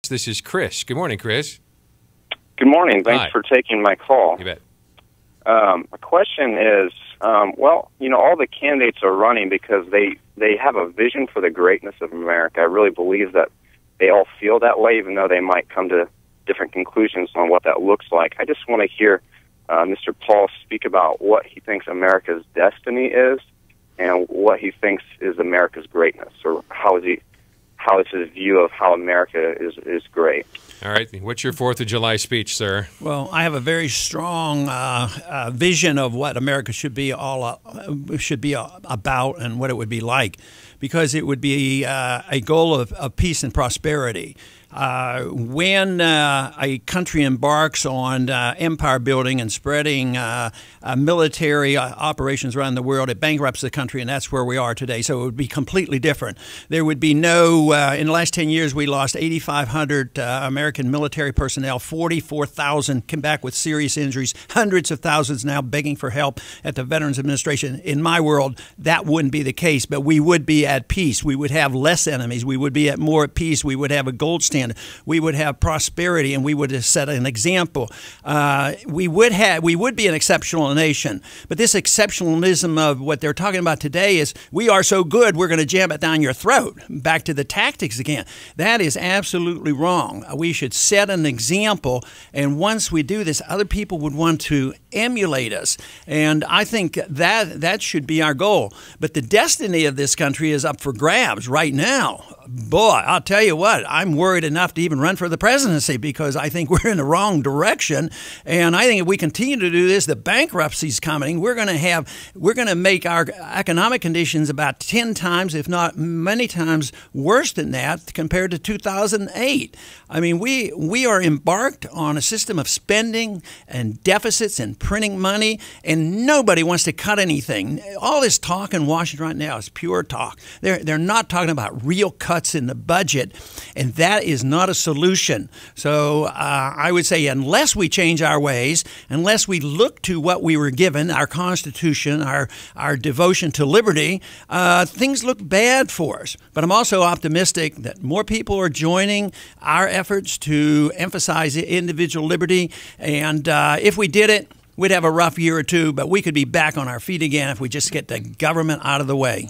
This is Chris. Good morning, Chris. Good morning. Hi. Thanks for taking my call. You bet. My question is, all the candidates are running because they have a vision for the greatness of America. I really believe that they all feel that way, even though they might come to different conclusions on what that looks like. I just want to hear Mr. Paul speak about what he thinks America's destiny is and what he thinks is America's greatness, or how is his view of how America is great. All right. What's your 4th of July speech, sir? Well, I have a very strong vision of what America should be about and what it would be like, because it would be a goal of peace and prosperity. When a country embarks on empire building and spreading military operations around the world, it bankrupts the country, and that's where we are today. So it would be completely different. There would be no, in the last 10 years, we lost 8,500 American military personnel, 44,000 came back with serious injuries, hundreds of thousands now begging for help at the Veterans Administration. In my world, that wouldn't be the case, but we would be at peace. We would have less enemies. We would be more at peace. We would have a gold standard. We would have prosperity, and we would set an example. We would be an exceptional nation. But this exceptionalism of what they're talking about today is, we are so good, we're going to jam it down your throat. Back to the tactics again. That is absolutely wrong. We should set an example, and once we do this, other people would want to emulate us. And I think that should be our goal. But the destiny of this country is up for grabs right now. Boy, I'll tell you what, I'm worried enough to even run for the presidency, because I think we're in the wrong direction. And I think if we continue to do this, the bankruptcy's coming. We're going to make our economic conditions about 10 times, if not many times, worse than that compared to 2008. I mean, we are embarked on a system of spending and deficits and printing money, and nobody wants to cut anything. All this talk in Washington right now is pure talk. They're not talking about real cuts in the budget, and that is not a solution. So I would say, unless we change our ways, unless we look to what we were given, our Constitution, our devotion to liberty, things look bad for us. But I'm also optimistic that more people are joining our efforts to emphasize individual liberty, and if we did it, we'd have a rough year or two, but we could be back on our feet again if we just get the government out of the way.